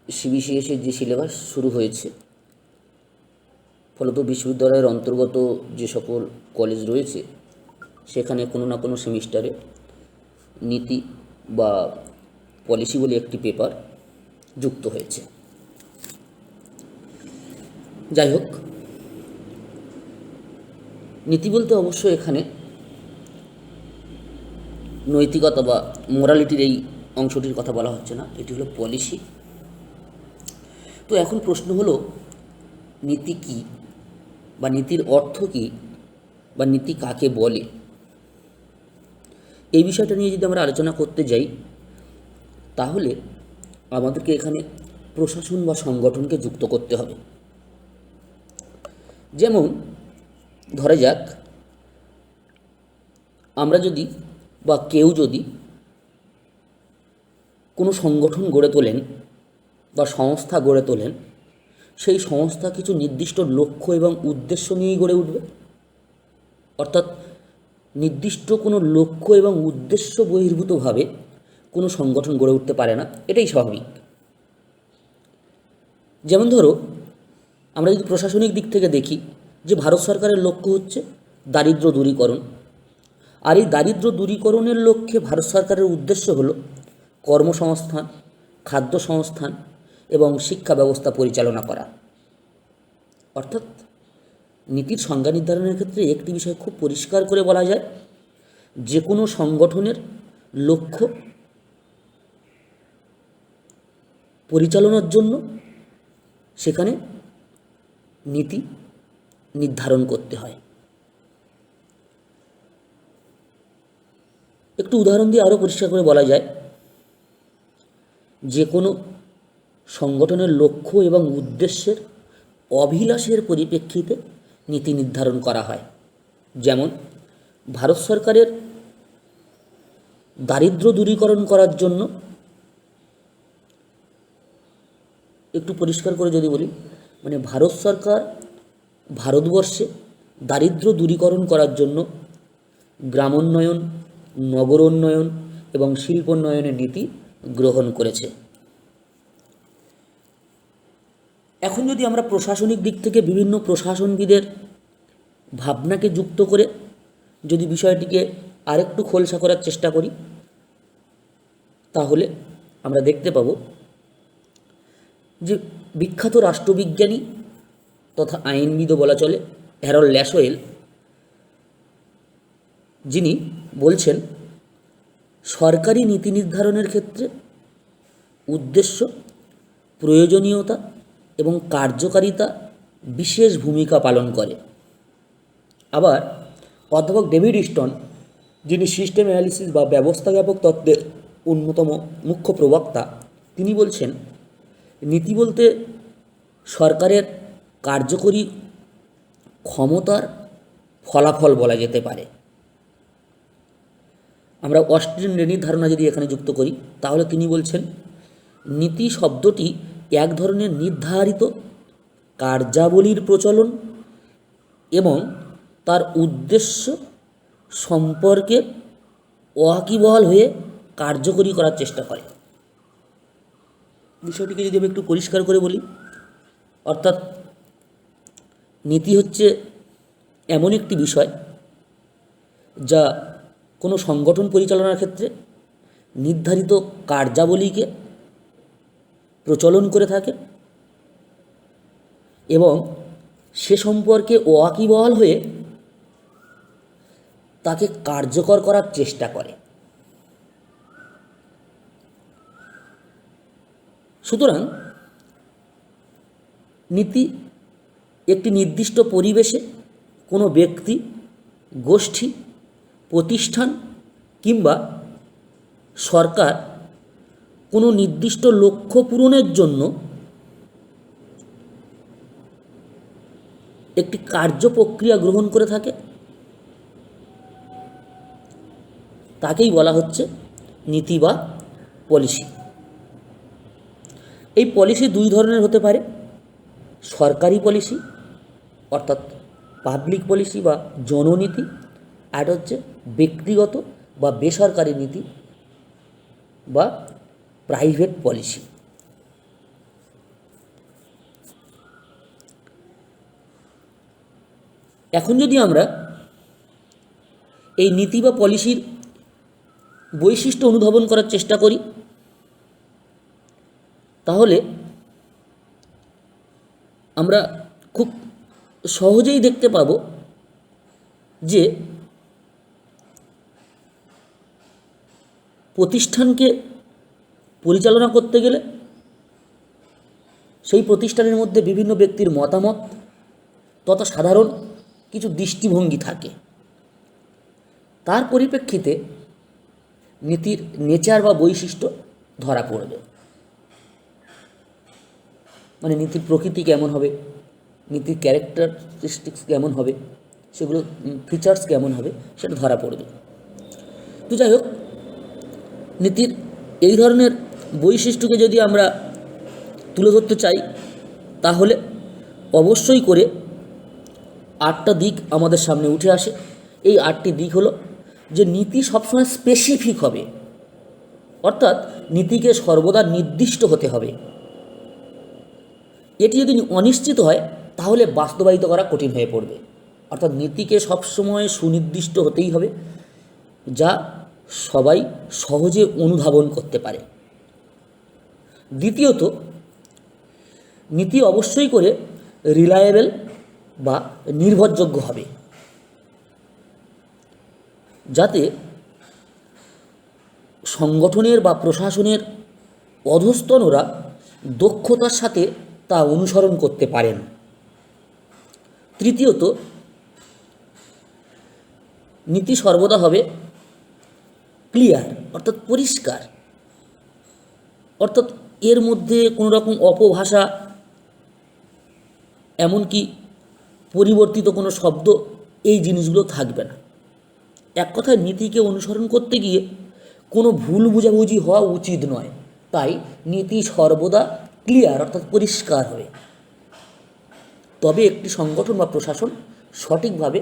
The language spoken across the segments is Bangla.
সিবিসিএসের যে সিলেবাস শুরু হয়েছে, ফলত বিশ্ববিদ্যালয়ের অন্তর্গত যে সকল কলেজ রয়েছে সেখানে কোনো না কোনো সেমিস্টারে নীতি বা পলিসি বলে একটি পেপার যুক্ত হয়েছে। যাই হোক, নীতি বলতে অবশ্য এখানে নৈতিকতা বা মোরালিটির এই অংশটির কথা বলা হচ্ছে না, এটি হলো পলিসি। তো এখন প্রশ্ন হলো, নীতি কী বা নীতির অর্থ কী বা নীতি কাকে বলে? এই বিষয়টা নিয়ে যদি আমরা আলোচনা করতে যাই, তাহলে আমাদেরকে এখানে প্রশাসন বা সংগঠনকে যুক্ত করতে হবে। যেমন ধরা যাক, আমরা যদি বা কেউ যদি কোনো সংগঠন গড়ে তোলেন বা সংস্থা গড়ে তোলেন, সেই সংস্থা কিছু নির্দিষ্ট লক্ষ্য এবং উদ্দেশ্য নিয়েই গড়ে উঠবে। অর্থাৎ নির্দিষ্ট কোনো লক্ষ্য এবং উদ্দেশ্য বহির্ভূতভাবে কোনো সংগঠন গড়ে উঠতে পারে না, এটাই স্বাভাবিক। যেমন ধরো, আমরা যদি প্রশাসনিক দিক থেকে দেখি যে ভারত সরকারের লক্ষ্য হচ্ছে দারিদ্র্য দূরীকরণ, আর এই দারিদ্র্য দূরীকরণের লক্ষ্যে ভারত সরকারের উদ্দেশ্য হলো কর্মসংস্থান, খাদ্য সংস্থান এবং শিক্ষা ব্যবস্থা পরিচালনা করা। অর্থাৎ নীতির সংজ্ঞা নির্ধারণের ক্ষেত্রে একটি বিষয় খুব পরিষ্কার করে বলা যায়, যে কোনো সংগঠনের লক্ষ্য পরিচালনার জন্য সেখানে নীতি নির্ধারণ করতে হয়। একটু উদাহরণ দিয়ে আরও পরিষ্কার করে বলা যায়, যে কোনো সংগঠনের লক্ষ্য এবং উদ্দেশ্যের অভিলাষের পরিপ্রেক্ষিতে নীতি নির্ধারণ করা হয়। যেমন ভারত সরকারের দারিদ্র্য দূরীকরণ করার জন্য, একটু পরিষ্কার করে যদি বলি, মানে ভারত সরকার ভারতবর্ষে দারিদ্র্য দূরীকরণ করার জন্য গ্রামোন্নয়ন, নগরোন্নয়ন এবং শিল্পোন্নয়নের নীতি গ্রহণ করেছে। এখন যদি আমরা প্রশাসনিক দিক থেকে বিভিন্ন প্রশাসনবিদের ভাবনাকে যুক্ত করে যদি বিষয়টিকে আরেকটু খোলসা করার চেষ্টা করি, তাহলে আমরা দেখতে পাব যে বিখ্যাত রাষ্ট্রবিজ্ঞানী তথা আইনবিদও বলা চলে হ্যারল্ড ল্যাসওয়েল, যিনি বলছেন সরকারি নীতি নির্ধারণের ক্ষেত্রে উদ্দেশ্য, প্রয়োজনীয়তা এবং কার্যকারিতা বিশেষ ভূমিকা পালন করে। আবার অধ্যাপক ডেভিড স্টোন, যিনি সিস্টেম অ্যানালিসিস বা ব্যবস্থাব্যাপক তত্ত্বের অন্যতম মুখ্য প্রবক্তা, তিনি বলছেন নীতি বলতে সরকারের কার্যকরী ক্ষমতার ফলাফল বলা যেতে পারে। আমরা অস্টিন রেনির ধারণা যদি এখানে যুক্ত করি, তাহলে তিনি বলছেন নীতি শব্দটি এক ধরনের নির্ধারিত কার্যাবলীর প্রচলন এবং তার উদ্দেশ্য সম্পর্কে ওয়াকিবহাল হয়ে কার্যকরী করার চেষ্টা করে। বিষয়টিকে যদি আমি একটু পরিষ্কার করে বলি, অর্থাৎ নীতি হচ্ছে এমন একটি বিষয় যা কোনো সংগঠন পরিচালনার ক্ষেত্রে নির্ধারিত কার্যাবলীকে প্রচলন করে থাকে এবং সে সম্পর্কে ওয়াকিবহাল হয়ে তাকে কার্যকর করার চেষ্টা করে। সুতরাং নীতি একটি নির্দিষ্ট পরিবেশে কোনো ব্যক্তি, গোষ্ঠী, প্রতিষ্ঠান কিংবা সরকার কোনো নির্দিষ্ট লক্ষ্য পূরণের জন্য একটি কার্য প্রক্রিয়া গ্রহণ করে থাকে, তাকেই বলা হচ্ছে নীতি বা পলিসি। এই পলিসি দুই ধরনের হতে পারে, সরকারি পলিসি অর্থাৎ পাবলিক পলিসি বা জননীতি, আর হচ্ছে ব্যক্তিগত বা বেসরকারি নীতি বা প্রাইভেট পলিসি। এখন যদি আমরা এই নীতি বা পলিসির বৈশিষ্ট্য অনুধাবন করার চেষ্টা করি, তাহলে আমরা খুব সহজেই দেখতে পাব যে প্রতিষ্ঠানকে পরিচালনা করতে গেলে সেই প্রতিষ্ঠানের মধ্যে বিভিন্ন ব্যক্তির মতামত তথা সাধারণ কিছু দৃষ্টিভঙ্গি থাকে। তার পরিপ্রেক্ষিতে নীতির নেচার বা বৈশিষ্ট্য ধরা পড়বে। মানে নীতির প্রকৃতি কেমন হবে, নীতির ক্যারেক্টারিস্টিক্স কেমন হবে, সেগুলো ফিচার্স কেমন হবে, সেটা ধরা পড়বে। তো যাই হোক, নীতির এই ধরনের বৈশিষ্ট্যকে যদি আমরা তুলে ধরতে চাই, তাহলে অবশ্যই করে 8টা দিক আমাদের সামনে উঠে আসে। এই 8টি দিক হলো যে নীতি সবসময় স্পেসিফিক হবে, অর্থাৎ নীতিকে সর্বদা নির্দিষ্ট হতে হবে। এটি যদি অনিশ্চিত হয় তাহলে বাস্তবায়িত করা কঠিন হয়ে পড়বে। অর্থাৎ নীতিকে সবসময় সুনির্দিষ্ট হতেই হবে, যা সবাই সহজে অনুধাবন করতে পারে। দ্বিতীয়ত, নীতি অবশ্যই করে রিলায়েবল বা নির্ভরযোগ্য হবে, যাতে সংগঠনের বা প্রশাসনের অধস্তনরা দক্ষতার সাথে তা অনুসরণ করতে পারেন। তৃতীয়ত, নীতি সর্বদা হবে ক্লিয়ার, অর্থাৎ পরিষ্কার, অর্থাৎ এর মধ্যে কোনো রকম অপভাষা, এমনকি পরিবর্তিত কোনো শব্দ, এই জিনিসগুলো থাকবে না। এক কথায় নীতিকে অনুসরণ করতে গিয়ে কোনো ভুল বোঝাবুঝি হওয়া উচিত নয়। তাই নীতি সর্বদা ক্লিয়ার, অর্থাৎ পরিষ্কার হবে, তবে একটি সংগঠন বা প্রশাসন সঠিকভাবে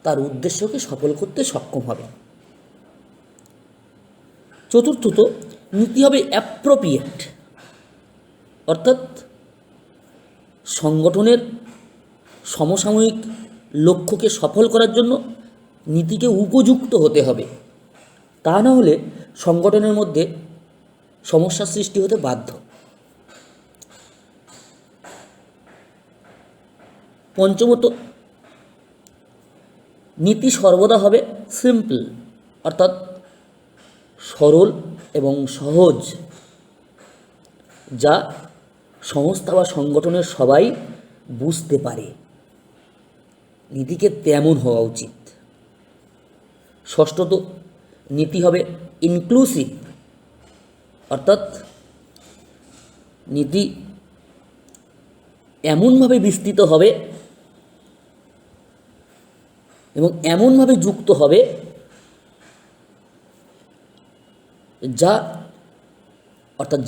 তার উদ্দেশ্যকে সফল করতে সক্ষম হবে। চতুর্থত, নীতি হবে অ্যাপ্রোপ্রিয়েট, অর্থাৎ সংগঠনের সমসাময়িক লক্ষ্যকে সফল করার জন্য নীতিকে উপযুক্ত হতে হবে। তা না হলে সংগঠনের মধ্যে সমস্যার সৃষ্টি হতে বাধ্য। পঞ্চমত, নীতি সর্বদা হবে সিম্পল, অর্থাৎ সরল এবং সহজ, যা সংস্থা বা সংগঠনের সবাই বুঝতে পারে। নীতিকে তেমন হওয়া উচিত। ষষ্ঠত, নীতি হবে ইনক্লুসিভ, অর্থাৎ নীতি এমনভাবে বিস্তৃত হবে এবং এমনভাবে যুক্ত হবে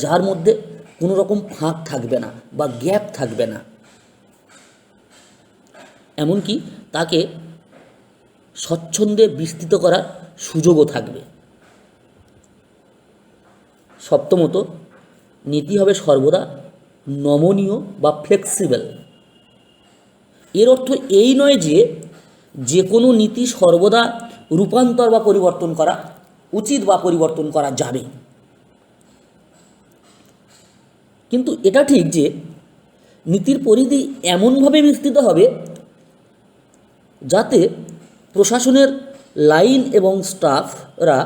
যার মধ্যে কোনো রকম ফাঁক থাকবে না বা গ্যাপ থাকবে না, এমনকি তাকে স্বচ্ছন্দে বিস্তৃত করার সুযোগও থাকবে। সপ্তমত, নীতি হবে সর্বদা নমনীয় বা ফ্লেক্সিবল। এর অর্থ এই নয় যে কোনো নীতি সর্বদা রূপান্তর বা পরিবর্তন করা উচিত বা পরিবর্তন করা যাবে, কিন্তু এটা ঠিক যে নীতির পরিধি এমনভাবে বিস্তৃত হবে যাতে প্রশাসনের লাইন এবং স্টাফরা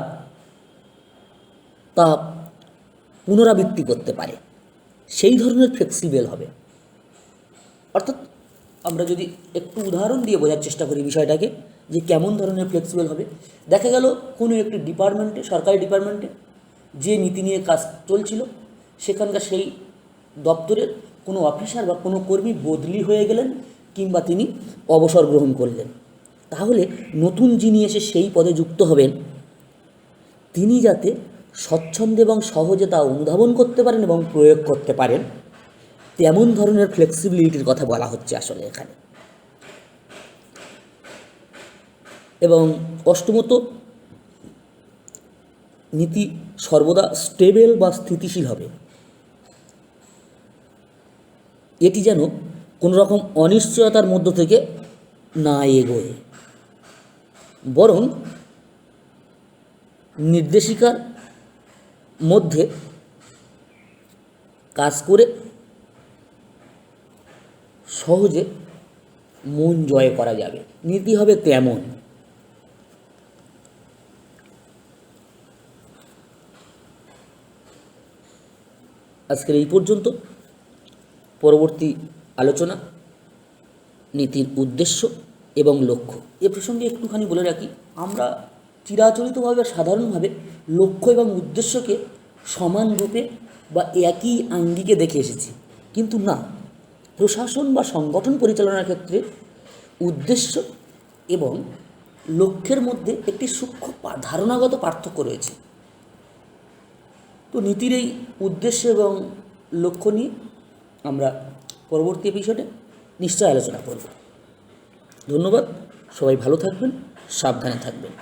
তা পুনরাবৃত্তি করতে পারে, সেই ধরনের ফ্লেক্সিবল হবে। অর্থাৎ আমরা যদি একটু উদাহরণ দিয়ে বোঝার চেষ্টা করি বিষয়টাকে, যে কেমন ধরনের ফ্লেক্সিবল হবে। দেখা গেল কোনো একটি ডিপার্টমেন্টে, সরকারি ডিপার্টমেন্টে যে নীতি নিয়ে কাজ চলছিল, সেখানকার সেই দপ্তরের কোনো অফিসার বা কোনো কর্মী বদলি হয়ে গেলেন কিংবা তিনি অবসর গ্রহণ করলেন। তাহলে নতুন যিনি এসে সেই পদে যুক্ত হবেন, তিনি যাতে স্বচ্ছন্দে এবং সহজে তা অনুধাবন করতে পারেন এবং প্রয়োগ করতে পারেন, তেমন ধরনের ফ্লেক্সিবিলিটির কথা বলা হচ্ছে আসলে এখানে। এবং অষ্টমত, নীতি সর্বদা স্টেবল বা স্থিতিশীল হবে। এটি যেন কোনো রকম অনিশ্চয়তার মধ্য থেকে না এগোয়, বরং নির্দেশিকার মধ্যে কাজ করে সহজে মন জয় করা যাবে। নীতি হবে তেমন। আজকের এই পর্যন্ত। পরবর্তী আলোচনা নীতির উদ্দেশ্য এবং লক্ষ্য। এ প্রসঙ্গে একটুখানি বলে রাখি, আমরা চিরাচরিতভাবে সাধারণভাবে লক্ষ্য এবং উদ্দেশ্যকে সমান রূপে বা একই আঙ্গিকে দেখে এসেছি, কিন্তু না, প্রশাসন বা সংগঠন পরিচালনার ক্ষেত্রে উদ্দেশ্য এবং লক্ষ্যের মধ্যে একটি সূক্ষ্ম ধারণাগত পার্থক্য রয়েছে। তো নীতির এই উদ্দেশ্য এবং লক্ষ্য নিয়ে আমরা পরবর্তী এপিসোডে নিশ্চয় আলোচনা করব। ধন্যবাদ। সবাই ভালো থাকবেন, সাবধানে থাকবেন।